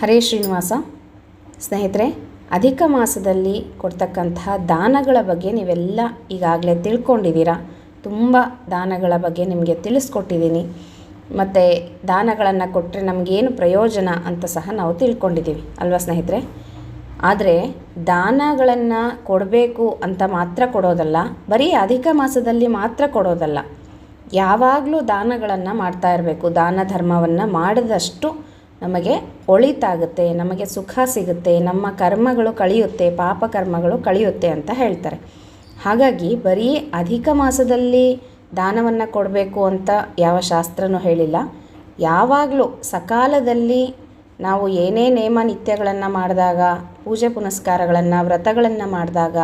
ಹರೇ ಶ್ರೀನಿವಾಸ. ಸ್ನೇಹಿತರೆ, ಅಧಿಕ ಮಾಸದಲ್ಲಿ ಕೊಡ್ತಕ್ಕಂತಹ ದಾನಗಳ ಬಗ್ಗೆ ನೀವೆಲ್ಲ ಈಗಾಗಲೇ ತಿಳ್ಕೊಂಡಿದ್ದೀರಾ. ತುಂಬ ದಾನಗಳ ಬಗ್ಗೆ ನಿಮಗೆ ತಿಳಿಸ್ಕೊಟ್ಟಿದ್ದೀನಿ. ಮತ್ತು ದಾನಗಳನ್ನು ಕೊಟ್ಟರೆ ನಮಗೇನು ಪ್ರಯೋಜನ ಅಂತ ಸಹ ನಾವು ತಿಳ್ಕೊಂಡಿದ್ದೀವಿ ಅಲ್ವಾ ಸ್ನೇಹಿತರೆ. ಆದರೆ ದಾನಗಳನ್ನು ಕೊಡಬೇಕು ಅಂತ ಮಾತ್ರ ಕೊಡೋದಲ್ಲ, ಬರೀ ಅಧಿಕ ಮಾಸದಲ್ಲಿ ಮಾತ್ರ ಕೊಡೋದಲ್ಲ, ಯಾವಾಗಲೂ ದಾನಗಳನ್ನು ಮಾಡ್ತಾ ಇರಬೇಕು. ದಾನ ಧರ್ಮವನ್ನು ಮಾಡಿದಷ್ಟು ನಮಗೆ ಒಳಿತಾಗುತ್ತೆ, ನಮಗೆ ಸುಖ ಸಿಗುತ್ತೆ, ನಮ್ಮ ಕರ್ಮಗಳು ಕಳೆಯುತ್ತೆ, ಪಾಪ ಕರ್ಮಗಳು ಕಳೆಯುತ್ತೆ ಅಂತ ಹೇಳ್ತಾರೆ. ಹಾಗಾಗಿ ಬರೀ ಅಧಿಕ ಮಾಸದಲ್ಲಿ ದಾನವನ್ನು ಕೊಡಬೇಕು ಅಂತ ಯಾವ ಶಾಸ್ತ್ರನೂ ಹೇಳಿಲ್ಲ. ಯಾವಾಗಲೂ ಸಕಾಲದಲ್ಲಿ ನಾವು ಏನೇ ನೇಮ ನಿತ್ಯಗಳನ್ನು ಮಾಡಿದಾಗ, ಪೂಜೆ ಪುನಸ್ಕಾರಗಳನ್ನು, ವ್ರತಗಳನ್ನು ಮಾಡಿದಾಗ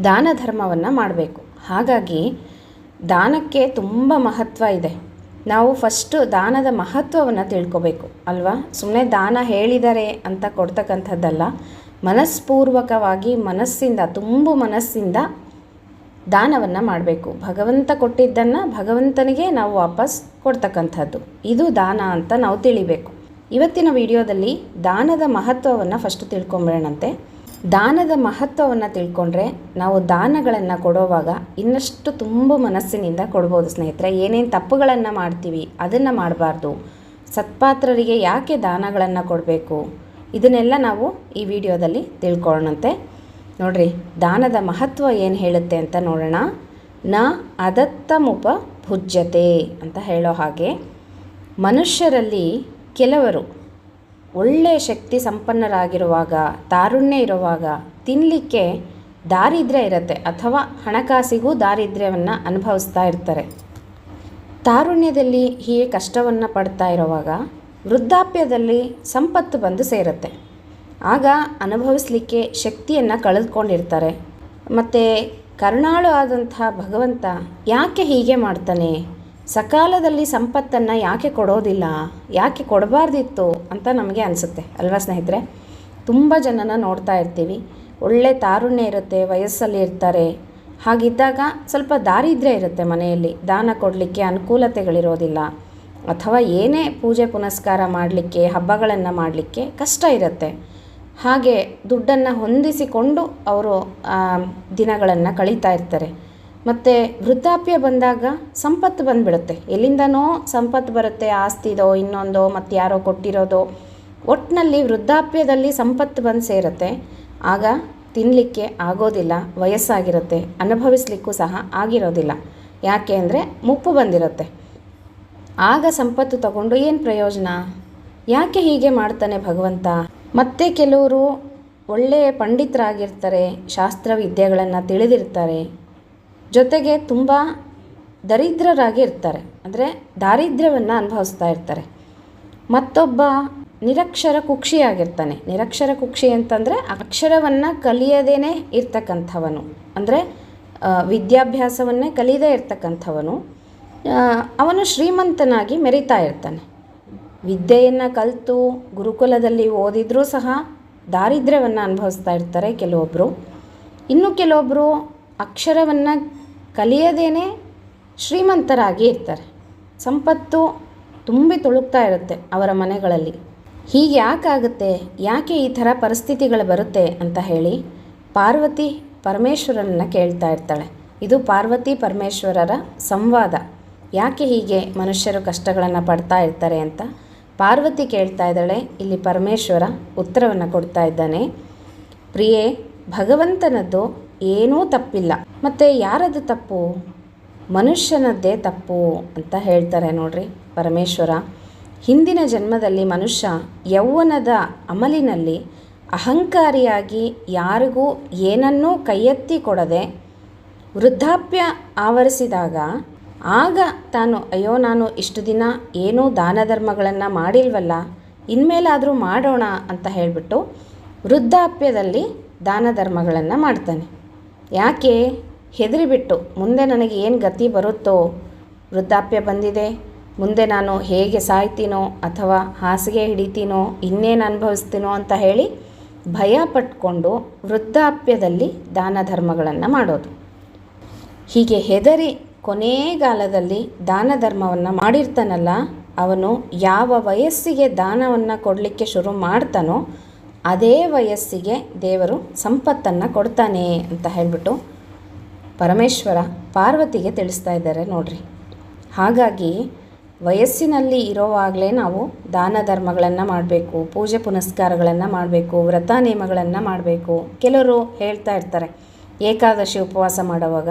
ದಾನ ಧರ್ಮವನ್ನು ಮಾಡಬೇಕು. ಹಾಗಾಗಿ ದಾನಕ್ಕೆ ತುಂಬ ಮಹತ್ವ ಇದೆ. ನಾವು ಫಸ್ಟು ದಾನದ ಮಹತ್ವವನ್ನು ತಿಳ್ಕೊಬೇಕು ಅಲ್ವಾ. ಸುಮ್ಮನೆ ದಾನ ಹೇಳಿದರೆ ಅಂತ ಕೊಡ್ತಕ್ಕಂಥದ್ದಲ್ಲ, ಮನಸ್ಪೂರ್ವಕವಾಗಿ ಮನಸ್ಸಿಂದ, ತುಂಬು ಮನಸ್ಸಿಂದ ದಾನವನ್ನು ಮಾಡಬೇಕು. ಭಗವಂತ ಕೊಟ್ಟಿದ್ದನ್ನು ಭಗವಂತನಿಗೆ ನಾವು ವಾಪಸ್ ಕೊಡ್ತಕ್ಕಂಥದ್ದು, ಇದು ದಾನ ಅಂತ ನಾವು ತಿಳಿಬೇಕು. ಇವತ್ತಿನ ವಿಡಿಯೋದಲ್ಲಿ ದಾನದ ಮಹತ್ವವನ್ನು ಫಸ್ಟ್ ತಿಳ್ಕೊಂಬಿಡೋಣಂತೆ. ದಾನದ ಮಹತ್ವವನ್ನು ತಿಳ್ಕೊಂಡ್ರೆ ನಾವು ದಾನಗಳನ್ನು ಕೊಡುವಾಗ ಇನ್ನಷ್ಟು ತುಂಬ ಮನಸ್ಸಿನಿಂದ ಕೊಡ್ಬೋದು ಸ್ನೇಹಿತರೆ. ಏನೇನು ತಪ್ಪುಗಳನ್ನು ಮಾಡ್ತೀವಿ ಅದನ್ನು ಮಾಡಬಾರ್ದು. ಸತ್ಪಾತ್ರರಿಗೆ ಯಾಕೆ ದಾನಗಳನ್ನು ಕೊಡಬೇಕು, ಇದನ್ನೆಲ್ಲ ನಾವು ಈ ವಿಡಿಯೋದಲ್ಲಿ ತಿಳ್ಕೊಳ್ಳೋಣಂತೆ. ನೋಡ್ರಿ, ದಾನದ ಮಹತ್ವ ಏನು ಹೇಳುತ್ತೆ ಅಂತ ನೋಡೋಣ. ನ ಅದತ್ತಮುಪ ಭುಜ್ಯತೆ ಅಂತ ಹೇಳೋ ಹಾಗೆ, ಮನುಷ್ಯರಲ್ಲಿ ಕೆಲವರು ಒಳ್ಳೆಯ ಶಕ್ತಿ ಸಂಪನ್ನರಾಗಿರುವಾಗ, ತಾರುಣ್ಯ ಇರುವಾಗ ತಿನ್ನಲಿಕ್ಕೆ ದಾರಿದ್ರ್ಯ ಇರುತ್ತೆ, ಅಥವಾ ಹಣಕಾಸಿಗೂ ದಾರಿದ್ರ್ಯವನ್ನು ಅನುಭವಿಸ್ತಾ ಇರ್ತಾರೆ. ತಾರುಣ್ಯದಲ್ಲಿ ಹೀಗೆ ಕಷ್ಟವನ್ನು ಪಡ್ತಾ ಇರುವಾಗ ವೃದ್ಧಾಪ್ಯದಲ್ಲಿ ಸಂಪತ್ತು ಬಂದು ಸೇರುತ್ತೆ. ಆಗ ಅನುಭವಿಸಲಿಕ್ಕೆ ಶಕ್ತಿಯನ್ನು ಕಳೆದುಕೊಂಡಿರ್ತಾರೆ. ಮತ್ತು ಕರುಣಾಳು ಆದಂಥ ಭಗವಂತ ಯಾಕೆ ಹೀಗೆ ಮಾಡ್ತಾನೆ, ಸಕಾಲದಲ್ಲಿ ಸಂಪತ್ತನ್ನು ಯಾಕೆ ಕೊಡೋದಿಲ್ಲ, ಯಾಕೆ ಕೊಡಬಾರ್ದಿತ್ತು ಅಂತ ನಮಗೆ ಅನಿಸುತ್ತೆ ಅಲ್ವಾ ಸ್ನೇಹಿತರೆ. ತುಂಬ ಜನನ ನೋಡ್ತಾ ಇರ್ತೀವಿ, ಒಳ್ಳೆ ತಾರುಣ್ಯ ಇರುತ್ತೆ, ವಯಸ್ಸಲ್ಲಿ ಇರ್ತಾರೆ. ಹಾಗಿದ್ದಾಗ ಸ್ವಲ್ಪ ದಾರಿದ್ರ್ಯ ಇರುತ್ತೆ ಮನೆಯಲ್ಲಿ, ದಾನ ಕೊಡಲಿಕ್ಕೆ ಅನುಕೂಲತೆಗಳಿರೋದಿಲ್ಲ, ಅಥವಾ ಏನೇ ಪೂಜೆ ಪುನಸ್ಕಾರ ಮಾಡಲಿಕ್ಕೆ, ಹಬ್ಬಗಳನ್ನು ಮಾಡಲಿಕ್ಕೆ ಕಷ್ಟ ಇರುತ್ತೆ. ಹಾಗೆ ದುಡ್ಡನ್ನು ಹೊಂದಿಸಿಕೊಂಡು ಅವರು ದಿನಗಳನ್ನು ಕಳೀತಾ ಇರ್ತಾರೆ. ಮತ್ತು ವೃದ್ಧಾಪ್ಯ ಬಂದಾಗ ಸಂಪತ್ತು ಬಂದುಬಿಡುತ್ತೆ, ಎಲ್ಲಿಂದನೋ ಸಂಪತ್ತು ಬರುತ್ತೆ, ಆಸ್ತಿದೋ ಇನ್ನೊಂದೋ ಮತ್ತು ಯಾರೋ ಕೊಟ್ಟಿರೋದೋ, ಒಟ್ಟಿನಲ್ಲಿ ವೃದ್ಧಾಪ್ಯದಲ್ಲಿ ಸಂಪತ್ತು ಬಂದು ಸೇರುತ್ತೆ. ಆಗ ತಿನ್ನಲಿಕ್ಕೆ ಆಗೋದಿಲ್ಲ, ವಯಸ್ಸಾಗಿರುತ್ತೆ, ಅನುಭವಿಸ್ಲಿಕ್ಕೂ ಸಹ ಆಗಿರೋದಿಲ್ಲ. ಯಾಕೆ ಅಂದರೆ ಮುಪ್ಪು ಬಂದಿರುತ್ತೆ. ಆಗ ಸಂಪತ್ತು ತಗೊಂಡು ಏನು ಪ್ರಯೋಜನ, ಯಾಕೆ ಹೀಗೆ ಮಾಡ್ತಾನೆ ಭಗವಂತ. ಮತ್ತು ಕೆಲವರು ಒಳ್ಳೆಯ ಪಂಡಿತರಾಗಿರ್ತಾರೆ, ಶಾಸ್ತ್ರವಿದ್ಯೆಗಳನ್ನು ತಿಳಿದಿರ್ತಾರೆ, ಜೊತೆಗೆ ತುಂಬ ದರಿದ್ರರಾಗಿ ಇರ್ತಾರೆ, ಅಂದರೆ ದಾರಿದ್ರ್ಯವನ್ನು ಅನುಭವಿಸ್ತಾ ಇರ್ತಾರೆ. ಮತ್ತೊಬ್ಬ ನಿರಕ್ಷರ ಕುಕ್ಷಿಯಾಗಿರ್ತಾನೆ. ನಿರಕ್ಷರ ಕುಕ್ಷಿ ಅಂತಂದರೆ ಅಕ್ಷರವನ್ನು ಕಲಿಯದೇ ಇರ್ತಕ್ಕಂಥವನು, ಅಂದರೆ ವಿದ್ಯಾಭ್ಯಾಸವನ್ನೇ ಕಲಿಯದೇ ಇರ್ತಕ್ಕಂಥವನು. ಅವನು ಶ್ರೀಮಂತನಾಗಿ ಮೆರೀತಾ ಇರ್ತಾನೆ. ವಿದ್ಯೆಯನ್ನು ಕಲಿತು ಗುರುಕುಲದಲ್ಲಿ ಓದಿದರೂ ಸಹ ದಾರಿದ್ರ್ಯವನ್ನು ಅನುಭವಿಸ್ತಾ ಇರ್ತಾರೆ ಕೆಲವೊಬ್ಬರು. ಇನ್ನು ಕೆಲವೊಬ್ಬರು ಅಕ್ಷರವನ್ನು ಕಲಿಯದೇನೆ ಶ್ರೀಮಂತರಾಗಿ ಇರ್ತಾರೆ. ಸಂಪತ್ತು ತುಂಬಿ ತುಳುಕ್ತಾ ಇರುತ್ತೆ ಅವರ ಮನೆಗಳಲ್ಲಿ. ಹೀಗೆ ಯಾಕಾಗುತ್ತೆ, ಯಾಕೆ ಈ ಥರ ಪರಿಸ್ಥಿತಿಗಳು ಬರುತ್ತೆ ಅಂತ ಹೇಳಿ ಪಾರ್ವತಿ ಪರಮೇಶ್ವರನನ್ನು ಕೇಳ್ತಾ ಇರ್ತಾಳೆ. ಇದು ಪಾರ್ವತಿ ಪರಮೇಶ್ವರರ ಸಂವಾದ. ಯಾಕೆ ಹೀಗೆ ಮನುಷ್ಯರು ಕಷ್ಟಗಳನ್ನು ಪಡ್ತಾ ಇರ್ತಾರೆ ಅಂತ ಪಾರ್ವತಿ ಕೇಳ್ತಾ ಇದ್ದಾಳೆ. ಇಲ್ಲಿ ಪರಮೇಶ್ವರ ಉತ್ತರವನ್ನು ಕೊಡ್ತಾ ಇದ್ದಾನೆ. ಪ್ರಿಯೇ, ಭಗವಂತನದ್ದು ಏನೂ ತಪ್ಪಿಲ್ಲ, ಮತ್ತು ಯಾರದು ತಪ್ಪು, ಮನುಷ್ಯನದ್ದೇ ತಪ್ಪು ಅಂತ ಹೇಳ್ತಾರೆ ನೋಡ್ರಿ ಪರಮೇಶ್ವರ. ಹಿಂದಿನ ಜನ್ಮದಲ್ಲಿ ಮನುಷ್ಯ ಯೌವನದ ಅಮಲಿನಲ್ಲಿ ಅಹಂಕಾರಿಯಾಗಿ ಯಾರಿಗೂ ಏನನ್ನೂ ಕೈಯೆತ್ತಿ ಕೊಡದೆ ವೃದ್ಧಾಪ್ಯ ಆವರಿಸಿದಾಗ, ಆಗ ತಾನು ಅಯ್ಯೋ ನಾನು ಇಷ್ಟು ದಿನ ಏನೂ ದಾನ ಧರ್ಮಗಳನ್ನು ಮಾಡಿಲ್ವಲ್ಲ, ಇನ್ಮೇಲಾದರೂ ಮಾಡೋಣ ಅಂತ ಹೇಳಿಬಿಟ್ಟು ವೃದ್ಧಾಪ್ಯದಲ್ಲಿ ದಾನ ಧರ್ಮಗಳನ್ನು ಮಾಡ್ತಾನೆ. ಯಾಕೆ ಹೆದರಿಬಿಟ್ಟು, ಮುಂದೆ ನನಗೆ ಏನು ಗತಿ ಬರುತ್ತೋ, ವೃದ್ಧಾಪ್ಯ ಬಂದಿದೆ, ಮುಂದೆ ನಾನು ಹೇಗೆ ಸಾಯ್ತೀನೋ ಅಥವಾ ಹಾಸಿಗೆ ಹಿಡಿತೀನೋ, ಇನ್ನೇನು ಅನುಭವಿಸ್ತೀನೋ ಅಂತ ಹೇಳಿ ಭಯ ಪಟ್ಕೊಂಡು ವೃದ್ಧಾಪ್ಯದಲ್ಲಿ ದಾನ ಧರ್ಮಗಳನ್ನು ಮಾಡೋದು. ಹೀಗೆ ಹೆದರಿ ಕೊನೆಗಾಲದಲ್ಲಿ ದಾನ ಧರ್ಮವನ್ನು ಮಾಡಿರ್ತಾನಲ್ಲ ಅವನು ಯಾವ ವಯಸ್ಸಿಗೆ ದಾನವನ್ನು ಕೊಡಲಿಕ್ಕೆ ಶುರು ಮಾಡ್ತಾನೋ ಅದೇ ವಯಸ್ಸಿಗೆ ದೇವರು ಸಂಪತ್ತನ್ನು ಕೊಡ್ತಾನೆ ಅಂತ ಹೇಳಿಬಿಟ್ಟು ಪರಮೇಶ್ವರ ಪಾರ್ವತಿಗೆ ತಿಳಿಸ್ತಾ ಇದ್ದಾರೆ ನೋಡ್ರಿ. ಹಾಗಾಗಿ ವಯಸ್ಸಿನಲ್ಲಿ ಇರೋವಾಗಲೇ ನಾವು ದಾನ ಧರ್ಮಗಳನ್ನು ಮಾಡಬೇಕು, ಪೂಜೆ ಪುನಸ್ಕಾರಗಳನ್ನು ಮಾಡಬೇಕು, ವ್ರತ ನಿಯಮಗಳನ್ನು ಮಾಡಬೇಕು. ಕೆಲವರು ಹೇಳ್ತಾ ಇರ್ತಾರೆ ಏಕಾದಶಿ ಉಪವಾಸ ಮಾಡುವಾಗ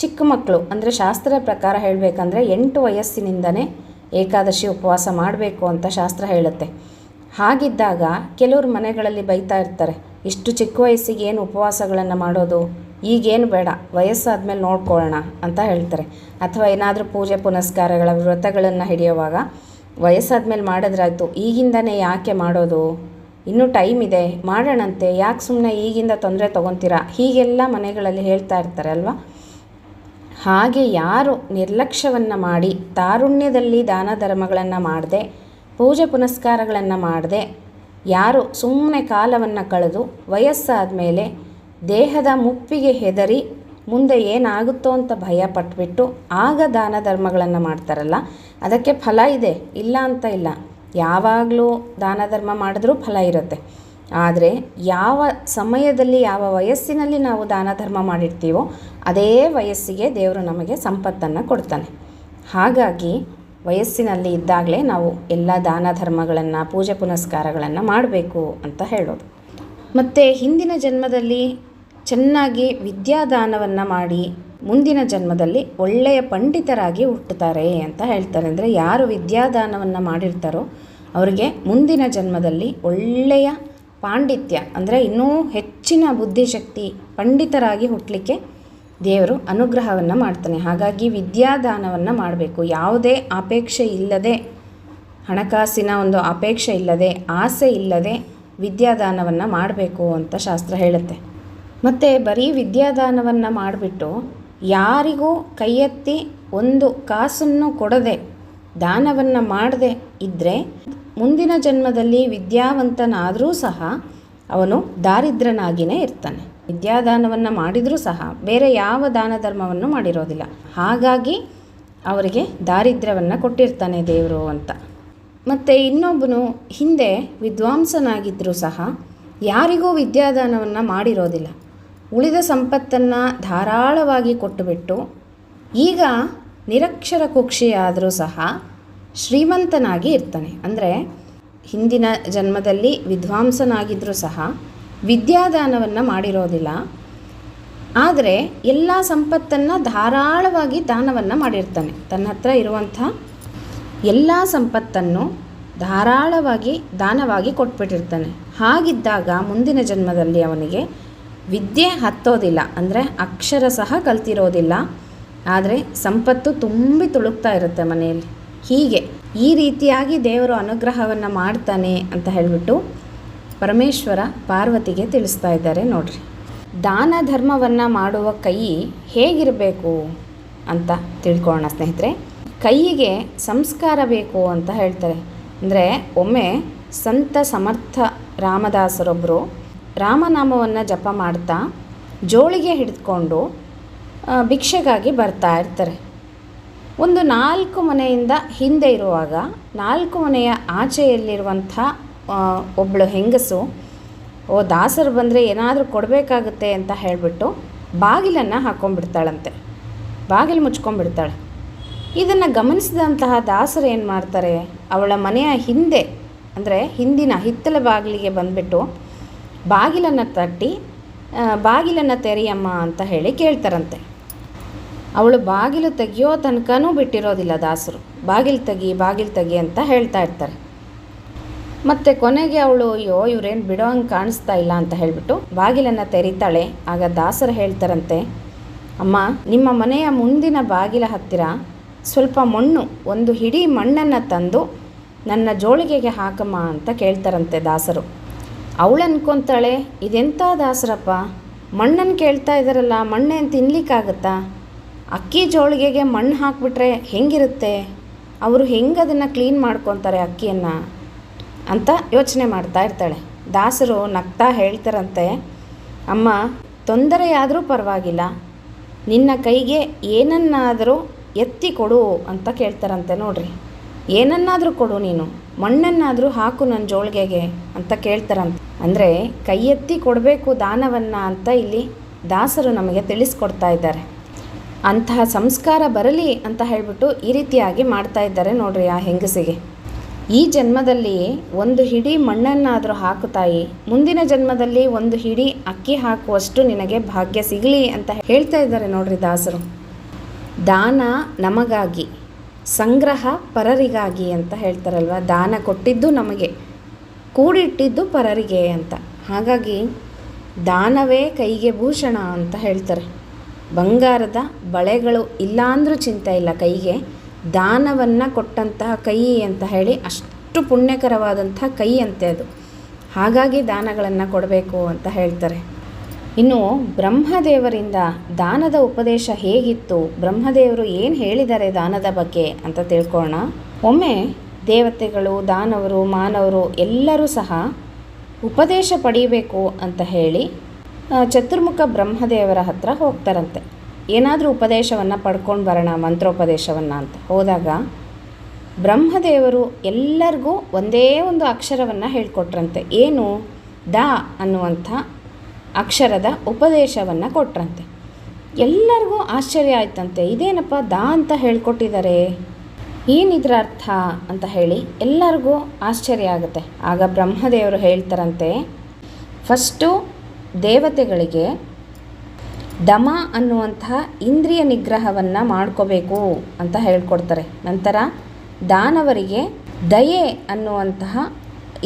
ಚಿಕ್ಕ ಮಕ್ಕಳು ಅಂದರೆ ಶಾಸ್ತ್ರ ಪ್ರಕಾರ ಹೇಳಬೇಕಂದ್ರೆ 8 ವಯಸ್ಸಿನಿಂದನೇ ಏಕಾದಶಿ ಉಪವಾಸ ಮಾಡಬೇಕು ಅಂತ ಶಾಸ್ತ್ರ ಹೇಳುತ್ತೆ. ಹಾಗಿದ್ದಾಗ ಕೆಲವರು ಮನೆಗಳಲ್ಲಿ ಬೈತಾ ಇರ್ತಾರೆ, ಇಷ್ಟು ಚಿಕ್ಕ ವಯಸ್ಸಿಗೆ ಏನು ಉಪವಾಸಗಳನ್ನು ಮಾಡೋದು, ಈಗೇನು ಬೇಡ, ವಯಸ್ಸಾದ್ಮೇಲೆ ನೋಡ್ಕೊಳ್ಳೋಣ ಅಂತ ಹೇಳ್ತಾರೆ. ಅಥವಾ ಏನಾದರೂ ಪೂಜೆ ಪುನಸ್ಕಾರಗಳ ವ್ರತಗಳನ್ನು ಹಿಡಿಯುವಾಗ ವಯಸ್ಸಾದ್ಮೇಲೆ ಮಾಡಿದ್ರಾಯ್ತು, ಈಗಿಂದನೇ ಯಾಕೆ ಮಾಡೋದು, ಇನ್ನೂ ಟೈಮ್ ಇದೆ ಮಾಡೋಣಂತೆ, ಯಾಕೆ ಸುಮ್ಮನೆ ಈಗಿಂದ ತೊಂದರೆ ತೊಗೊತೀರಾ, ಹೀಗೆಲ್ಲ ಮನೆಗಳಲ್ಲಿ ಹೇಳ್ತಾ ಇರ್ತಾರೆ ಅಲ್ವಾ. ಹಾಗೆ ಯಾರು ನಿರ್ಲಕ್ಷ್ಯವನ್ನು ಮಾಡಿ ತಾರುಣ್ಯದಲ್ಲಿ ದಾನ ಧರ್ಮಗಳನ್ನು ಮಾಡದೆ ಪೂಜೆ ಪುನಸ್ಕಾರಗಳನ್ನು ಮಾಡದೆ ಯಾರು ಸುಮ್ಮನೆ ಕಾಲವನ್ನು ಕಳೆದು ವಯಸ್ಸಾದ ಮೇಲೆ ದೇಹದ ಮುಪ್ಪಿಗೆ ಹೆದರಿ ಮುಂದೆ ಏನಾಗುತ್ತೋ ಅಂತ ಭಯ ಪಟ್ಬಿಟ್ಟು ಆಗ ದಾನ ಧರ್ಮಗಳನ್ನು ಮಾಡ್ತಾರಲ್ಲ, ಅದಕ್ಕೆ ಫಲ ಇದೆ, ಇಲ್ಲ ಅಂತ ಇಲ್ಲ. ಯಾವಾಗಲೂ ದಾನ ಧರ್ಮ ಮಾಡಿದ್ರೂ ಫಲ ಇರುತ್ತೆ. ಆದರೆ ಯಾವ ಸಮಯದಲ್ಲಿ ಯಾವ ವಯಸ್ಸಿನಲ್ಲಿ ನಾವು ದಾನ ಧರ್ಮ ಮಾಡಿರ್ತೀವೋ ಅದೇ ವಯಸ್ಸಿಗೆ ದೇವರು ನಮಗೆ ಸಂಪತ್ತನ್ನು ಕೊಡ್ತಾನೆ. ಹಾಗಾಗಿ ವಯಸ್ಸಿನಲ್ಲಿ ಇದ್ದಾಗಲೇ ನಾವು ಎಲ್ಲ ದಾನ ಧರ್ಮಗಳನ್ನು ಪೂಜೆ ಪುನಸ್ಕಾರಗಳನ್ನು ಮಾಡಬೇಕು ಅಂತ ಹೇಳೋದು. ಮತ್ತು ಹಿಂದಿನ ಜನ್ಮದಲ್ಲಿ ಚೆನ್ನಾಗಿ ವಿದ್ಯಾದಾನವನ್ನು ಮಾಡಿ ಮುಂದಿನ ಜನ್ಮದಲ್ಲಿ ಒಳ್ಳೆಯ ಪಂಡಿತರಾಗಿ ಹುಟ್ಟುತ್ತಾರೆ ಅಂತ ಹೇಳ್ತಾರೆ. ಅಂದರೆ ಯಾರು ವಿದ್ಯಾದಾನವನ್ನು ಮಾಡಿರ್ತಾರೋ ಅವರಿಗೆ ಮುಂದಿನ ಜನ್ಮದಲ್ಲಿ ಒಳ್ಳೆಯ ಪಾಂಡಿತ್ಯ ಅಂದರೆ ಇನ್ನೂ ಹೆಚ್ಚಿನ ಬುದ್ಧಿಶಕ್ತಿ, ಪಂಡಿತರಾಗಿ ಹುಟ್ಟಲಿಕ್ಕೆ ದೇವರು ಅನುಗ್ರಹವನ್ನು ಮಾಡ್ತಾನೆ. ಹಾಗಾಗಿ ವಿದ್ಯಾದಾನವನ್ನು ಮಾಡಬೇಕು. ಯಾವುದೇ ಅಪೇಕ್ಷೆ ಇಲ್ಲದೆ, ಹಣಕಾಸಿನ ಒಂದು ಅಪೇಕ್ಷೆ ಇಲ್ಲದೆ, ಆಸೆ ಇಲ್ಲದೆ ವಿದ್ಯಾದಾನವನ್ನು ಮಾಡಬೇಕು ಅಂತ ಶಾಸ್ತ್ರ ಹೇಳುತ್ತೆ. ಮತ್ತು ಬರೀ ವಿದ್ಯಾದಾನವನ್ನು ಮಾಡಿಬಿಟ್ಟು ಯಾರಿಗೂ ಕೈ ಎತ್ತಿ ಒಂದು ಕಾಸನ್ನು ಕೊಡದೆ ದಾನವನ್ನು ಮಾಡದೆ ಇದ್ದರೆ ಮುಂದಿನ ಜನ್ಮದಲ್ಲಿ ವಿದ್ಯಾವಂತನಾದರೂ ಸಹ ಅವನು ದಾರಿದ್ರನಾಗಿಯೇ ಇರ್ತಾನೆ. ವಿದ್ಯಾದಾನವನ್ನು ಮಾಡಿದರೂ ಸಹ ಬೇರೆ ಯಾವ ದಾನ ಧರ್ಮವನ್ನು ಮಾಡಿರೋದಿಲ್ಲ. ಹಾಗಾಗಿ ಅವರಿಗೆ ದಾರಿದ್ರ್ಯವನ್ನು ಕೊಟ್ಟಿರ್ತಾನೆ ದೇವರು ಅಂತ. ಮತ್ತು ಇನ್ನೊಬ್ಬನು ಹಿಂದೆ ವಿದ್ವಾಂಸನಾಗಿದ್ದರೂ ಸಹ ಯಾರಿಗೂ ವಿದ್ಯಾದಾನವನ್ನು ಮಾಡಿರೋದಿಲ್ಲ. ಉಳಿದ ಸಂಪತ್ತನ್ನು ಧಾರಾಳವಾಗಿ ಕೊಟ್ಟುಬಿಟ್ಟು ಈಗ ನಿರಕ್ಷರ ಕುಕ್ಷಿಯಾದರೂ ಸಹ ಶ್ರೀಮಂತನಾಗಿ ಇರ್ತಾನೆ. ಅಂದರೆ ಹಿಂದಿನ ಜನ್ಮದಲ್ಲಿ ವಿದ್ವಾಂಸನಾಗಿದ್ದರೂ ಸಹ ವಿದ್ಯಾದಾನವನ್ನು ಮಾಡಿರೋದಿಲ್ಲ. ಆದರೆ ಎಲ್ಲ ಸಂಪತ್ತನ್ನು ಧಾರಾಳವಾಗಿ ದಾನವನ್ನು ಮಾಡಿರ್ತಾನೆ. ತನ್ನ ಹತ್ರ ಇರುವಂಥ ಎಲ್ಲ ಸಂಪತ್ತನ್ನು ಧಾರಾಳವಾಗಿ ದಾನವಾಗಿ ಕೊಟ್ಬಿಟ್ಟಿರ್ತಾನೆ. ಹಾಗಿದ್ದಾಗ ಮುಂದಿನ ಜನ್ಮದಲ್ಲಿ ಅವನಿಗೆ ವಿದ್ಯೆ ಹತ್ತೋದಿಲ್ಲ, ಅಂದರೆ ಅಕ್ಷರ ಸಹ ಕಲ್ತಿರೋದಿಲ್ಲ. ಆದರೆ ಸಂಪತ್ತು ತುಂಬಿ ತುಳುಕ್ತಾ ಇರುತ್ತೆ ಮನೆಯಲ್ಲಿ. ಹೀಗೆ ಈ ರೀತಿಯಾಗಿ ದೇವರು ಅನುಗ್ರಹವನ್ನು ಮಾಡ್ತಾನೆ ಅಂತ ಹೇಳಿಬಿಟ್ಟು ಪರಮೇಶ್ವರ ಪಾರ್ವತಿಗೆ ತಿಳಿಸ್ತಾ ಇದ್ದಾರೆ ನೋಡ್ರಿ. ದಾನ ಧರ್ಮವನ್ನು ಮಾಡುವ ಕೈ ಹೇಗಿರಬೇಕು ಅಂತ ತಿಳ್ಕೊಳ್ಳೋಣ ಸ್ನೇಹಿತರೆ. ಕೈಯಿಗೆ ಸಂಸ್ಕಾರ ಬೇಕು ಅಂತ ಹೇಳ್ತಾರೆ. ಅಂದರೆ ಒಮ್ಮೆ ಸಂತ ಸಮರ್ಥ ರಾಮದಾಸರೊಬ್ಬರು ರಾಮನಾಮವನ್ನು ಜಪ ಮಾಡ್ತಾ ಜೋಳಿಗೆ ಹಿಡಿದುಕೊಂಡು ಭಿಕ್ಷೆಗಾಗಿ ಬರ್ತಾ ಇರ್ತಾರೆ. ಒಂದು 4 ಮನೆಯಿಂದ ಹಿಂದೆ ಇರುವಾಗ 4 ಮನೆಯ ಆಚೆಯಲ್ಲಿರುವಂಥ ಒಬ್ಬಳು ಹೆಂಗಸು, ದಾಸರು ಬಂದರೆ ಏನಾದರೂ ಕೊಡಬೇಕಾಗುತ್ತೆ ಅಂತ ಹೇಳಿಬಿಟ್ಟು ಬಾಗಿಲನ್ನು ಹಾಕ್ಕೊಂಡ್ಬಿಡ್ತಾಳಂತೆ, ಬಾಗಿಲು ಮುಚ್ಕೊಂಡ್ಬಿಡ್ತಾಳೆ. ಇದನ್ನು ಗಮನಿಸಿದಂತಹ ದಾಸರು ಏನು ಮಾಡ್ತಾರೆ, ಅವಳ ಮನೆಯ ಹಿಂದೆ ಅಂದರೆ ಹಿಂದಿನ ಹಿತ್ತಲ ಬಾಗಿಲಿಗೆ ಬಂದುಬಿಟ್ಟು ಬಾಗಿಲನ್ನು ತಟ್ಟಿ ಬಾಗಿಲನ್ನು ತೆರೆಯಮ್ಮ ಅಂತ ಹೇಳಿ ಕೇಳ್ತಾರಂತೆ. ಅವಳು ಬಾಗಿಲು ತೆಗಿಯೋ ತನಕನೂ ಬಿಟ್ಟಿರೋದಿಲ್ಲ ದಾಸರು. ಬಾಗಿಲು ತೆಗಿ ಅಂತ ಹೇಳ್ತಾ ಇರ್ತಾರೆ. ಮತ್ತು ಕೊನೆಗೆ ಅವಳು ಅಯ್ಯೋ ಇವ್ರೇನು ಬಿಡೋ ಹಂಗೆ ಕಾಣಿಸ್ತಾ ಇಲ್ಲ ಅಂತ ಹೇಳಿಬಿಟ್ಟು ಬಾಗಿಲನ್ನು ತೆರೀತಾಳೆ. ಆಗ ದಾಸರು ಹೇಳ್ತಾರಂತೆ, ಅಮ್ಮ ನಿಮ್ಮ ಮನೆಯ ಮುಂದಿನ ಬಾಗಿಲ ಹತ್ತಿರ ಸ್ವಲ್ಪ ಮಣ್ಣು, ಒಂದು ಹಿಡಿ ಮಣ್ಣನ್ನು ತಂದು ನನ್ನ ಜೋಳಿಗೆಗೆ ಹಾಕಮ್ಮ ಅಂತ ಕೇಳ್ತಾರಂತೆ ದಾಸರು. ಅವಳು ಅನ್ಕೊತಾಳೆ, ಇದೆಂಥ ದಾಸರಪ್ಪ, ಮಣ್ಣನ್ನು ಕೇಳ್ತಾ ಇದ್ದಾರಲ್ಲ, ಮಣ್ಣೇನು ತಿನ್ಲಿಕ್ಕಾಗತ್ತಾ, ಅಕ್ಕಿ ಜೋಳಿಗೆಗೆ ಮಣ್ಣು ಹಾಕಿಬಿಟ್ರೆ ಹೆಂಗಿರುತ್ತೆ, ಅವರು ಹೆಂಗೆ ಅದನ್ನು ಕ್ಲೀನ್ ಮಾಡ್ಕೊತಾರೆ ಅಕ್ಕಿಯನ್ನು ಅಂತ ಯೋಚನೆ ಮಾಡ್ತಾ ಇರ್ತಾಳೆ. ದಾಸರು ನಗ್ತಾ ಹೇಳ್ತಾರಂತೆ, ಅಮ್ಮ ತೊಂದರೆಯಾದರೂ ಪರವಾಗಿಲ್ಲ, ನಿನ್ನ ಕೈಗೆ ಏನನ್ನಾದರೂ ಎತ್ತಿ ಕೊಡು ಅಂತ ಕೇಳ್ತಾರಂತೆ ನೋಡ್ರಿ. ಏನನ್ನಾದರೂ ಕೊಡು, ನೀನು ಮಣ್ಣನ್ನಾದರೂ ಹಾಕು ನನ್ನ ಜೋಳಿಗೆಗೆ ಅಂತ ಕೇಳ್ತಾರಂತೆ. ಅಂದರೆ ಕೈ ಎತ್ತಿ ಕೊಡಬೇಕು ದಾನವನ್ನು ಅಂತ ಇಲ್ಲಿ ದಾಸರು ನಮಗೆ ತಿಳಿಸ್ಕೊಡ್ತಾ ಇದ್ದಾರೆ. ಅಂತಹ ಸಂಸ್ಕಾರ ಬರಲಿ ಅಂತ ಹೇಳಿಬಿಟ್ಟು ಈ ರೀತಿಯಾಗಿ ಮಾಡ್ತಾ ಇದ್ದಾರೆ ನೋಡ್ರಿ ಆ ಹೆಂಗಸಿಗೆ. ಈ ಜನ್ಮದಲ್ಲಿ ಒಂದು ಹಿಡಿ ಮಣ್ಣನ್ನಾದರೂ ಹಾಕು ತಾಯಿ, ಮುಂದಿನ ಜನ್ಮದಲ್ಲಿ ಒಂದು ಹಿಡಿ ಅಕ್ಕಿ ಹಾಕುವಷ್ಟು ನಿನಗೆ ಭಾಗ್ಯ ಸಿಗಲಿ ಅಂತ ಹೇಳ್ತಾ ಇದ್ದಾರೆ ನೋಡ್ರಿ ದಾಸರು. ದಾನ ನಮಗಾಗಿ, ಸಂಗ್ರಹ ಪರರಿಗಾಗಿ ಅಂತ ಹೇಳ್ತಾರಲ್ವ. ದಾನ ಕೊಟ್ಟಿದ್ದು ನಮಗೆ, ಕೂಡಿಟ್ಟಿದ್ದು ಪರರಿಗೆ ಅಂತ. ಹಾಗಾಗಿ ದಾನವೇ ಕೈಗೆ ಭೂಷಣ ಅಂತ ಹೇಳ್ತಾರೆ. ಬಂಗಾರದ ಬಳೆಗಳು ಇಲ್ಲ ಅಂದರೂ ಚಿಂತೆ ಇಲ್ಲ ಕೈಗೆ, ದಾನವನ್ನು ಕೊಟ್ಟಂತಹ ಕೈ ಅಂತ ಹೇಳಿ ಅಷ್ಟು ಪುಣ್ಯಕರವಾದಂಥ ಕೈ ಅಂತೆ ಅದು. ಹಾಗಾಗಿ ದಾನಗಳನ್ನು ಕೊಡಬೇಕು ಅಂತ ಹೇಳ್ತಾರೆ. ಇನ್ನು ಬ್ರಹ್ಮದೇವರಿಂದ ದಾನದ ಉಪದೇಶ ಹೇಗಿತ್ತು, ಬ್ರಹ್ಮದೇವರು ಏನು ಹೇಳಿದ್ದಾರೆ ದಾನದ ಬಗ್ಗೆ ಅಂತ ತಿಳ್ಕೊಳ್ಳೋಣ. ಒಮ್ಮೆ ದೇವತೆಗಳು, ದಾನವರು, ಮಾನವರು ಎಲ್ಲರೂ ಸಹ ಉಪದೇಶ ಪಡೀಬೇಕು ಅಂತ ಹೇಳಿ ಚತುರ್ಮುಖ ಬ್ರಹ್ಮದೇವರ ಹತ್ರ ಹೋಗ್ತಾರಂತೆ. ಏನಾದರೂ ಉಪದೇಶವನ್ನು ಪಡ್ಕೊಂಡು ಬರೋಣ, ಮಂತ್ರೋಪದೇಶವನ್ನು ಅಂತ ಹೋದಾಗ ಬ್ರಹ್ಮದೇವರು ಎಲ್ಲರಿಗೂ ಒಂದೇ ಒಂದು ಅಕ್ಷರವನ್ನು ಹೇಳ್ಕೊಟ್ರಂತೆ. ಏನು? ದ ಅನ್ನುವಂಥ ಅಕ್ಷರದ ಉಪದೇಶವನ್ನು ಕೊಟ್ರಂತೆ. ಎಲ್ಲರಿಗೂ ಆಶ್ಚರ್ಯ ಆಯ್ತಂತೆ. ಇದೇನಪ್ಪ ದ ಅಂತ ಹೇಳ್ಕೊಟ್ಟಿದ್ದಾರೆ, ಏನಿದ್ರ ಅರ್ಥ ಅಂತ ಹೇಳಿ ಎಲ್ಲರಿಗೂ ಆಶ್ಚರ್ಯ ಆಗುತ್ತೆ. ಆಗ ಬ್ರಹ್ಮದೇವರು ಹೇಳ್ತಾರಂತೆ, ಫಸ್ಟು ದೇವತೆಗಳಿಗೆ ದಮ ಅನ್ನುವಂತಹ ಇಂದ್ರಿಯ ನಿಗ್ರಹವನ್ನು ಮಾಡ್ಕೋಬೇಕು ಅಂತ ಹೇಳ್ಕೊಡ್ತಾರೆ. ನಂತರ ದಾನವರಿಗೆ ದಯೆ ಅನ್ನುವಂತಹ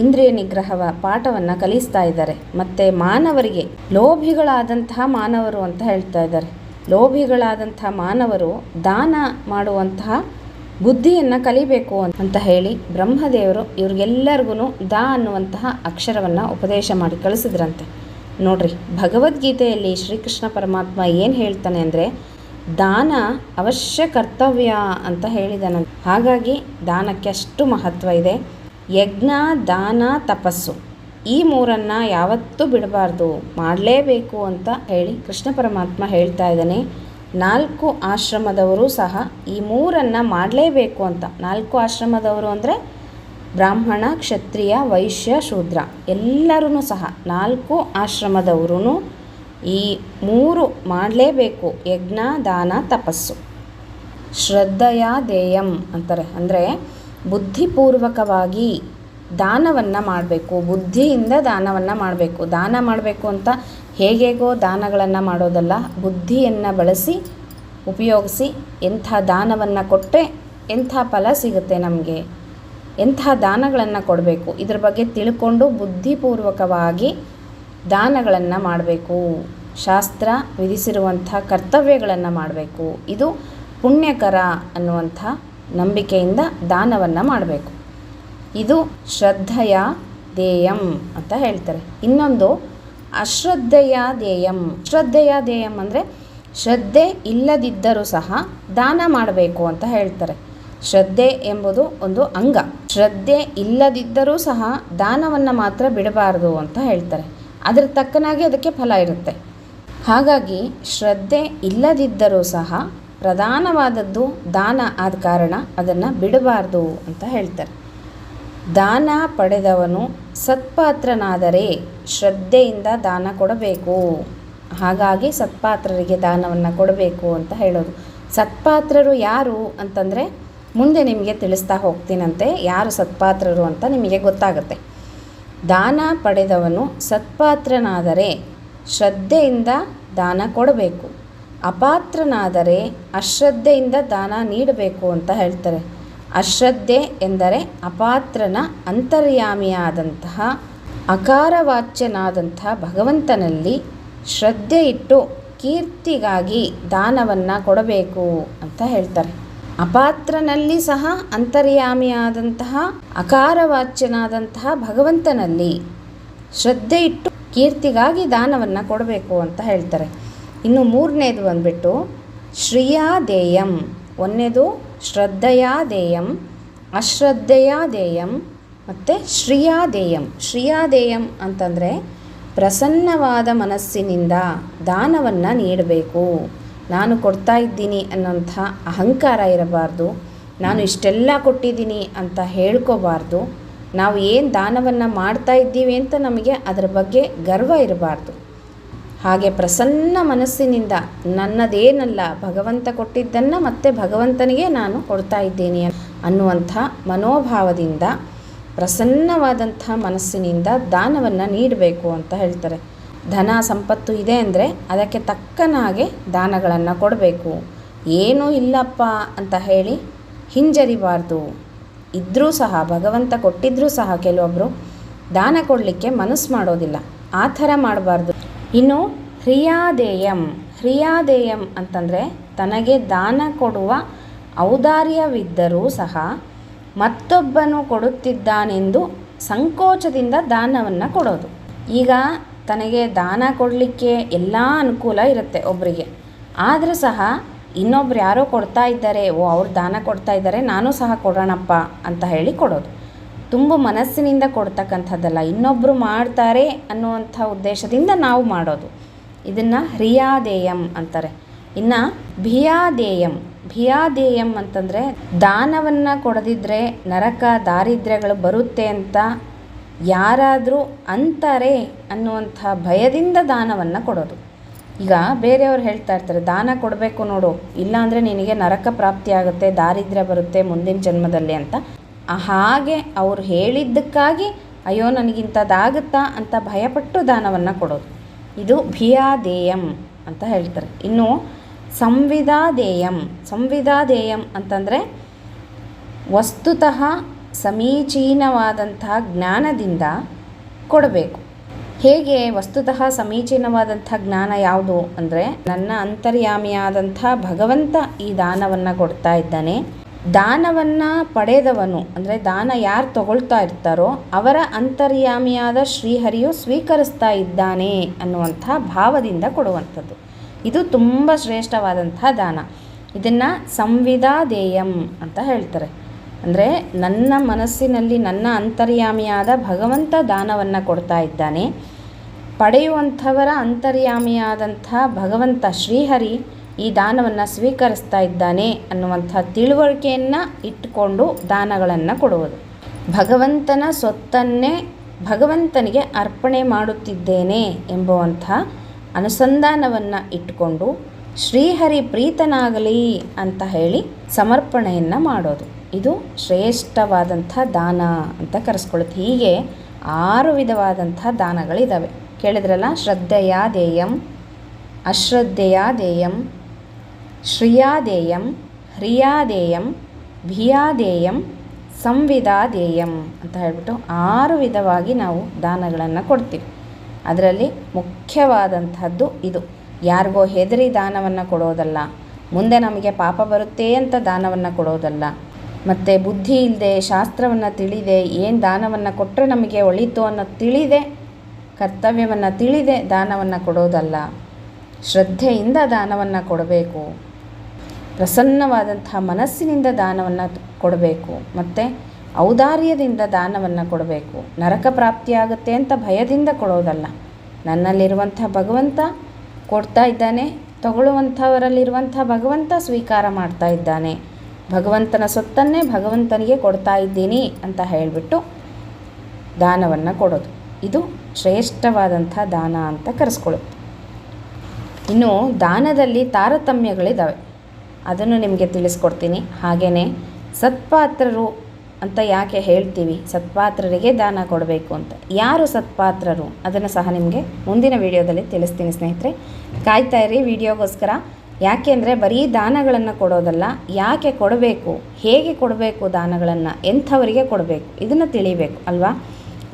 ಇಂದ್ರಿಯ ನಿಗ್ರಹವ ಪಾಠವನ್ನು ಕಲಿಸ್ತಾ ಇದ್ದಾರೆ. ಮತ್ತು ಮಾನವರಿಗೆ ಲೋಭಿಗಳಾದಂತಹ ಮಾನವರು ಅಂತ ಹೇಳ್ತಾ ಇದ್ದಾರೆ. ಲೋಭಿಗಳಾದಂತಹ ಮಾನವರು ದಾನ ಮಾಡುವಂತಹ ಬುದ್ಧಿಯನ್ನು ಕಲಿಬೇಕು ಅಂತ ಹೇಳಿ ಬ್ರಹ್ಮದೇವರು ಇವ್ರಿಗೆಲ್ಲರಿಗೂ ದ ಅನ್ನುವಂತಹ ಅಕ್ಷರವನ್ನು ಉಪದೇಶ ಮಾಡಿ ಕಳಿಸಿದ್ರಂತೆ. ನೋಡ್ರಿ, ಭಗವದ್ಗೀತೆಯಲ್ಲಿ ಶ್ರೀಕೃಷ್ಣ ಪರಮಾತ್ಮ ಏನು ಹೇಳ್ತಾನೆ ಅಂದರೆ, ದಾನ ಅವಶ್ಯ ಕರ್ತವ್ಯ ಅಂತ ಹೇಳಿದಾನ. ಹಾಗಾಗಿ ದಾನಕ್ಕೆ ಅಷ್ಟು ಮಹತ್ವ ಇದೆ. ಯಜ್ಞ, ದಾನ, ತಪಸ್ಸು ಈ ಮೂರನ್ನು ಯಾವತ್ತೂ ಬಿಡಬಾರ್ದು, ಮಾಡಲೇಬೇಕು ಅಂತ ಹೇಳಿ ಕೃಷ್ಣ ಪರಮಾತ್ಮ ಹೇಳ್ತಾ ಇದ್ದಾನೆ. 4 ಆಶ್ರಮದವರು ಸಹ ಈ ಮೂರನ್ನು ಮಾಡಲೇಬೇಕು ಅಂತ. 4 ಆಶ್ರಮದವರು ಅಂದರೆ ಬ್ರಾಹ್ಮಣ, ಕ್ಷತ್ರಿಯ, ವೈಶ್ಯ, ಶೂದ್ರ ಎಲ್ಲರೂ ಸಹ 4 ಆಶ್ರಮದವರು ಈ 3 ಮಾಡಲೇಬೇಕು. ಯಜ್ಞ, ದಾನ, ತಪಸ್ಸು. ಶ್ರದ್ಧೆಯ ದೇಯಂ ಅಂತಾರೆ. ಅಂದರೆ ಬುದ್ಧಿಪೂರ್ವಕವಾಗಿ ದಾನವನ್ನು ಮಾಡಬೇಕು, ಬುದ್ಧಿಯಿಂದ ದಾನವನ್ನು ಮಾಡಬೇಕು. ದಾನ ಮಾಡಬೇಕು ಅಂತ ಹೇಗೇಗೋ ದಾನಗಳನ್ನು ಮಾಡೋದಲ್ಲ, ಬುದ್ಧಿಯನ್ನು ಬಳಸಿ ಉಪಯೋಗಿಸಿ ಎಂಥ ದಾನವನ್ನು ಕೊಟ್ಟರೆ ಎಂಥ ಫಲ ಸಿಗುತ್ತೆ ನಮಗೆ, ಎಂಥ ದಾನಗಳನ್ನು ಕೊಡಬೇಕು, ಇದ್ರ ಬಗ್ಗೆ ತಿಳ್ಕೊಂಡು ಬುದ್ಧಿಪೂರ್ವಕವಾಗಿ ದಾನಗಳನ್ನು ಮಾಡಬೇಕು. ಶಾಸ್ತ್ರ ವಿಧಿಸಿರುವಂಥ ಕರ್ತವ್ಯಗಳನ್ನು ಮಾಡಬೇಕು. ಇದು ಪುಣ್ಯಕರ ಅನ್ನುವಂಥ ನಂಬಿಕೆಯಿಂದ ದಾನವನ್ನು ಮಾಡಬೇಕು. ಇದು ಶ್ರದ್ಧೆಯ ದೇಯಂ ಅಂತ ಹೇಳ್ತಾರೆ. ಇನ್ನೊಂದು ಅಶ್ರದ್ಧೆಯ ದೇಯಂ. ಶ್ರದ್ಧೆಯ ದೇಯಂ ಅಂದರೆ ಶ್ರದ್ಧೆ ಇಲ್ಲದಿದ್ದರೂ ಸಹ ದಾನ ಮಾಡಬೇಕು ಅಂತ ಹೇಳ್ತಾರೆ. ಶ್ರದ್ಧೆ ಎಂಬುದು ಒಂದು ಅಂಗ. ಶ್ರದ್ಧೆ ಇಲ್ಲದಿದ್ದರೂ ಸಹ ದಾನವನ್ನು ಮಾತ್ರ ಬಿಡಬಾರ್ದು ಅಂತ ಹೇಳ್ತಾರೆ. ಅದರ ತಕ್ಕನಾಗಿ ಅದಕ್ಕೆ ಫಲ ಇರುತ್ತೆ. ಹಾಗಾಗಿ ಶ್ರದ್ಧೆ ಇಲ್ಲದಿದ್ದರೂ ಸಹ ಪ್ರಧಾನವಾದದ್ದು ದಾನ ಆದ ಕಾರಣ ಅದನ್ನು ಬಿಡಬಾರ್ದು ಅಂತ ಹೇಳ್ತಾರೆ. ದಾನ ಪಡೆದವನು ಸತ್ಪಾತ್ರನಾದರೆ ಶ್ರದ್ಧೆಯಿಂದ ದಾನ ಕೊಡಬೇಕು. ಹಾಗಾಗಿ ಸತ್ಪಾತ್ರರಿಗೆ ದಾನವನ್ನು ಕೊಡಬೇಕು ಅಂತ ಹೇಳೋದು. ಸತ್ಪಾತ್ರರು ಯಾರು ಅಂತಂದರೆ ಮುಂದೆ ನಿಮಗೆ ತಿಳಿಸ್ತಾ ಹೋಗ್ತೀನಂತೆ. ಯಾರು ಸತ್ಪಾತ್ರರು ಅಂತ ನಿಮಗೆ ಗೊತ್ತಾಗುತ್ತೆ. ದಾನ ಪಡೆದವನು ಸತ್ಪಾತ್ರನಾದರೆ ಶ್ರದ್ಧೆಯಿಂದ ದಾನ ಕೊಡಬೇಕು. ಅಪಾತ್ರನಾದರೆ ಅಶ್ರದ್ಧೆಯಿಂದ ದಾನ ನೀಡಬೇಕು ಅಂತ ಹೇಳ್ತಾರೆ. ಅಶ್ರದ್ಧೆ ಎಂದರೆ ಅಪಾತ್ರನ ಅಂತರ್ಯಾಮಿಯಾದಂತಹ ಅಕಾರವಾಚ್ಯನಾದಂತಹ ಭಗವಂತನಲ್ಲಿ ಶ್ರದ್ಧೆ ಇಟ್ಟು ಕೀರ್ತಿಗಾಗಿ ದಾನವನ್ನು ಕೊಡಬೇಕು ಅಂತ ಹೇಳ್ತಾರೆ. ಅಪಾತ್ರನಲ್ಲಿ ಸಹ ಅಂತರ್ಯಾಮಿಯಾದಂತಹ ಅಕಾರವಾಚ್ಯನಾದಂತಹ ಭಗವಂತನಲ್ಲಿ ಶ್ರದ್ಧೆ ಇಟ್ಟು ಕೀರ್ತಿಗಾಗಿ ದಾನವನ್ನು ಕೊಡಬೇಕು ಅಂತ ಹೇಳ್ತಾರೆ. ಇನ್ನು 3ನೇದು ಬಂದುಬಿಟ್ಟು ಶ್ರಿಯಾದೇಯಂ. 1ನೇದು ಶ್ರದ್ಧೆಯಾದೇಯಂ, ಅಶ್ರದ್ಧೆಯಾದೇಯಂ ಮತ್ತು ಶ್ರಿಯಾದೇಯಂ. ಶ್ರಿಯಾದೇಯಂ ಅಂತಂದರೆ ಪ್ರಸನ್ನವಾದ ಮನಸ್ಸಿನಿಂದ ದಾನವನ್ನು ನೀಡಬೇಕು. ನಾನು ಕೊಡ್ತಾ ಇದ್ದೀನಿ ಅನ್ನೋಂಥ ಅಹಂಕಾರ ಇರಬಾರ್ದು. ನಾನು ಇಷ್ಟೆಲ್ಲ ಕೊಟ್ಟಿದ್ದೀನಿ ಅಂತ ಹೇಳ್ಕೋಬಾರ್ದು. ನಾವು ಏನು ದಾನವನ್ನು ಮಾಡ್ತಾ ಇದ್ದೀವಿ ಅಂತ ನಮಗೆ ಅದರ ಬಗ್ಗೆ ಗರ್ವ ಇರಬಾರ್ದು. ಹಾಗೆ ಪ್ರಸನ್ನ ಮನಸ್ಸಿನಿಂದ ನನ್ನದೇನಲ್ಲ, ಭಗವಂತ ಕೊಟ್ಟಿದ್ದನ್ನು ಮತ್ತೆ ಭಗವಂತನಿಗೆ ನಾನು ಕೊಡ್ತಾ ಇದ್ದೀನಿ ಅನ್ನುವಂಥ ಮನೋಭಾವದಿಂದ, ಪ್ರಸನ್ನವಾದಂಥ ಮನಸ್ಸಿನಿಂದ ದಾನವನ್ನು ನೀಡಬೇಕು ಅಂತ ಹೇಳ್ತಾರೆ. ಧನ ಸಂಪತ್ತು ಇದೆ ಅಂದರೆ ಅದಕ್ಕೆ ತಕ್ಕನಾಗೆ ದಾನಗಳನ್ನು ಕೊಡಬೇಕು. ಏನೂ ಇಲ್ಲಪ್ಪ ಅಂತ ಹೇಳಿ ಹಿಂಜರಿಬಾರ್ದು. ಇದ್ದರೂ ಸಹ, ಭಗವಂತ ಕೊಟ್ಟಿದ್ದರೂ ಸಹ ಕೆಲವೊಬ್ಬರು ದಾನ ಕೊಡಲಿಕ್ಕೆ ಮನಸ್ಸು ಮಾಡೋದಿಲ್ಲ. ಆ ಥರ ಮಾಡಬಾರ್ದು. ಇನ್ನು ಹ್ರಿಯಾದೇಯಂ ಅಂತಂದರೆ ತನಗೆ ದಾನ ಕೊಡುವ ಔದಾರ್ಯವಿದ್ದರೂ ಸಹ ಮತ್ತೊಬ್ಬನು ಕೊಡುತ್ತಿದ್ದಾನೆಂದು ಸಂಕೋಚದಿಂದ ದಾನವನ್ನು ಕೊಡೋದು. ಈಗ ತನಗೆ ದಾನ ಕೊಡಲಿಕ್ಕೆ ಎಲ್ಲ ಅನುಕೂಲ ಇರುತ್ತೆ ಒಬ್ಬರಿಗೆ, ಆದರೂ ಸಹ ಇನ್ನೊಬ್ರು ಯಾರೋ ಕೊಡ್ತಾ ಇದ್ದಾರೆ, ಅವ್ರು ದಾನ ಕೊಡ್ತಾ ಇದ್ದಾರೆ, ನಾನು ಸಹ ಕೊಡೋಣಪ್ಪ ಅಂತ ಹೇಳಿ ಕೊಡೋದು. ತುಂಬ ಮನಸ್ಸಿನಿಂದ ಕೊಡ್ತಕ್ಕಂಥದ್ದಲ್ಲ, ಇನ್ನೊಬ್ಬರು ಮಾಡ್ತಾರೆ ಅನ್ನುವಂಥ ಉದ್ದೇಶದಿಂದ ನಾವು ಮಾಡೋದು. ಇದನ್ನು ಹ್ರಿಯಾದೇಯಂ ಅಂತಾರೆ. ಇನ್ನು ಭಿಯಾದೇಯಂ ಅಂತಂದರೆ ದಾನವನ್ನು ಕೊಡದಿದ್ದರೆ ನರಕ ದಾರಿದ್ರ್ಯಗಳು ಬರುತ್ತೆ ಅಂತ ಯಾರಾದರೂ ಅಂತಾರೆ ಅನ್ನುವಂಥ ಭಯದಿಂದ ದಾನವನ್ನು ಕೊಡೋದು. ಈಗ ಬೇರೆಯವ್ರು ಹೇಳ್ತಾ ಇರ್ತಾರೆ, ದಾನ ಕೊಡಬೇಕು ನೋಡು, ಇಲ್ಲಾಂದರೆ ನಿನಗೆ ನರಕ ಪ್ರಾಪ್ತಿ ಆಗುತ್ತೆ, ದಾರಿದ್ರ್ಯ ಬರುತ್ತೆ ಮುಂದಿನ ಜನ್ಮದಲ್ಲಿ ಅಂತ. ಹಾಗೆ ಅವರು ಹೇಳಿದ್ದಕ್ಕಾಗಿ ಅಯ್ಯೋ ನನಗಿಂಥದ್ದಾಗುತ್ತಾ ಅಂತ ಭಯಪಟ್ಟು ದಾನವನ್ನು ಕೊಡೋದು. ಇದು ಭಿಯಾದೇಯಂ ಅಂತ ಹೇಳ್ತಾರೆ. ಇನ್ನು ಸಂವಿದಾದೇಯಂ ಅಂತಂದರೆ ವಸ್ತುತಃ ಸಮೀಚೀನವಾದಂತಹ ಜ್ಞಾನದಿಂದ ಕೊಡಬೇಕು. ಹೇಗೆ ವಸ್ತುತಃ ಸಮೀಚೀನವಾದಂಥ ಜ್ಞಾನ ಯಾವುದು ಅಂದರೆ, ನನ್ನ ಅಂತರ್ಯಾಮಿಯಾದಂಥ ಭಗವಂತ ಈ ದಾನವನ್ನು ಕೊಡ್ತಾ ಇದ್ದಾನೆ, ದಾನವನ್ನು ಪಡೆದವನು ಅಂದರೆ ದಾನ ಯಾರು ತಗೊಳ್ತಾ ಇರ್ತಾರೋ ಅವರ ಅಂತರ್ಯಾಮಿಯಾದ ಶ್ರೀಹರಿಯು ಸ್ವೀಕರಿಸ್ತಾ ಇದ್ದಾನೆ ಅನ್ನುವಂಥ ಭಾವದಿಂದ ಕೊಡುವಂಥದ್ದು. ಇದು ತುಂಬ ಶ್ರೇಷ್ಠವಾದಂಥ ದಾನ. ಇದನ್ನು ಸಂವಿದಾದೇಯಂ ಅಂತ ಹೇಳ್ತಾರೆ. ಅಂದರೆ ನನ್ನ ಮನಸ್ಸಿನಲ್ಲಿ ನನ್ನ ಅಂತರ್ಯಾಮಿಯಾದ ಭಗವಂತ ದಾನವನ್ನು ಕೊಡ್ತಾ ಇದ್ದಾನೆ, ಪಡೆಯುವಂಥವರ ಅಂತರ್ಯಾಮಿಯಾದಂಥ ಭಗವಂತ ಶ್ರೀಹರಿ ಈ ದಾನವನ್ನು ಸ್ವೀಕರಿಸ್ತಾ ಇದ್ದಾನೆ ಅನ್ನುವಂಥ ತಿಳುವಳಿಕೆಯನ್ನು ಇಟ್ಟುಕೊಂಡು ದಾನಗಳನ್ನು ಕೊಡುವುದು. ಭಗವಂತನ ಸೊತ್ತನ್ನೇ ಭಗವಂತನಿಗೆ ಅರ್ಪಣೆ ಮಾಡುತ್ತಿದ್ದೇನೆ ಎಂಬುವಂಥ ಅನುಸಂಧಾನವನ್ನು ಇಟ್ಟುಕೊಂಡು ಶ್ರೀಹರಿ ಪ್ರೀತನಾಗಲಿ ಅಂತ ಹೇಳಿ ಸಮರ್ಪಣೆಯನ್ನು ಮಾಡೋದು. ಇದು ಶ್ರೇಷ್ಠವಾದಂಥ ದಾನ ಅಂತ ಕರೆಸ್ಕೊಳ್ಳುತ್ತೆ. ಹೀಗೆ 6 ವಿಧವಾದಂಥ ದಾನಗಳಿದ್ದಾವೆ. ಕೇಳಿದ್ರಲ್ಲ, ಶ್ರದ್ಧೆಯಾದೇಯಂ, ಅಶ್ರದ್ಧೆಯಾದೇಯಂ, ಶ್ರಿಯಾದೇಯಂ, ಹ್ರಿಯಾದೇಯಂ, ಭಿಯಾದೇಯಂ, ಸಂವಿದಾದೇಯಂ ಅಂತ ಹೇಳ್ಬಿಟ್ಟು 6 ವಿಧವಾಗಿ ನಾವು ದಾನಗಳನ್ನು ಕೊಡ್ತೀವಿ. ಅದರಲ್ಲಿ ಮುಖ್ಯವಾದಂಥದ್ದು ಇದು. ಯಾರಿಗೋ ಹೆದರಿ ದಾನವನ್ನು ಕೊಡೋದಲ್ಲ, ಮುಂದೆ ನಮಗೆ ಪಾಪ ಬರುತ್ತೆ ಅಂತ ದಾನವನ್ನು ಕೊಡೋದಲ್ಲ, ಮತ್ತು ಬುದ್ಧಿ ಇಲ್ಲದೆ ಶಾಸ್ತ್ರವನ್ನು ತಿಳಿದೆ ಏನು ದಾನವನ್ನು ಕೊಟ್ಟರೆ ನಮಗೆ ಒಳಿತು ಅನ್ನೋ ತಿಳಿದೆ, ಕರ್ತವ್ಯವನ್ನು ತಿಳಿದೆ ದಾನವನ್ನು ಕೊಡೋದಲ್ಲ. ಶ್ರದ್ಧೆಯಿಂದ ದಾನವನ್ನು ಕೊಡಬೇಕು, ಪ್ರಸನ್ನವಾದಂಥ ಮನಸ್ಸಿನಿಂದ ದಾನವನ್ನು ಕೊಡಬೇಕು, ಮತ್ತು ಔದಾರ್ಯದಿಂದ ದಾನವನ್ನು ಕೊಡಬೇಕು. ನರಕ ಪ್ರಾಪ್ತಿಯಾಗುತ್ತೆ ಅಂತ ಭಯದಿಂದ ಕೊಡೋದಲ್ಲ. ನನ್ನಲ್ಲಿರುವಂಥ ಭಗವಂತ ಕೊಡ್ತಾ ಇದ್ದಾನೆ, ತಗೊಳ್ಳುವಂಥವರಲ್ಲಿರುವಂಥ ಭಗವಂತ ಸ್ವೀಕಾರ ಮಾಡ್ತಾ ಇದ್ದಾನೆ, ಭಗವಂತನ ಸೊತ್ತನ್ನೇ ಭಗವಂತನಿಗೆ ಕೊಡ್ತಾ ಇದ್ದೀನಿ ಅಂತ ಹೇಳಿಬಿಟ್ಟು ದಾನವನ್ನು ಕೊಡೋದು. ಇದು ಶ್ರೇಷ್ಠವಾದಂಥ ದಾನ ಅಂತ ಕರೆಸ್ಕೊಳ್ಳುತ್ತೆ. ಇನ್ನು ದಾನದಲ್ಲಿ ತಾರತಮ್ಯಗಳಿದ್ದಾವೆ, ಅದನ್ನು ನಿಮಗೆ ತಿಳಿಸ್ಕೊಡ್ತೀನಿ. ಹಾಗೆಯೇ ಸತ್ಪಾತ್ರರು ಅಂತ ಯಾಕೆ ಹೇಳ್ತೀವಿ, ಸತ್ಪಾತ್ರರಿಗೆ ದಾನ ಕೊಡಬೇಕು ಅಂತ. ಯಾರು ಸತ್ಪಾತ್ರರು ಅದನ್ನು ಸಹ ನಿಮಗೆ ಮುಂದಿನ ವಿಡಿಯೋದಲ್ಲಿ ತಿಳಿಸ್ತೀನಿ ಸ್ನೇಹಿತರೆ. ಕಾಯ್ತಾ ಇರಿ ವಿಡಿಯೋಗೋಸ್ಕರ. ಯಾಕೆ ಅಂದರೆ ಬರೀ ದಾನಗಳನ್ನು ಕೊಡೋದಲ್ಲ, ಯಾಕೆ ಕೊಡಬೇಕು, ಹೇಗೆ ಕೊಡಬೇಕು ದಾನಗಳನ್ನು, ಎಂಥವರಿಗೆ ಕೊಡಬೇಕು, ಇದನ್ನು ತಿಳಿಬೇಕು ಅಲ್ವಾ.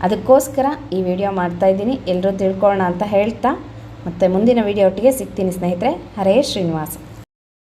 ಅದಕ್ಕೋಸ್ಕರ ಈ ವಿಡಿಯೋ ಮಾಡ್ತಾಯಿದ್ದೀನಿ. ಎಲ್ಲರೂ ತಿಳ್ಕೊಳ್ಳೋಣ ಅಂತ ಹೇಳ್ತಾ ಮತ್ತೆ ಮುಂದಿನ ವಿಡಿಯೋ ಒಟ್ಟಿಗೆ ಸಿಗ್ತೀನಿ ಸ್ನೇಹಿತರೆ. ಹರೇ ಶ್ರೀನಿವಾಸ.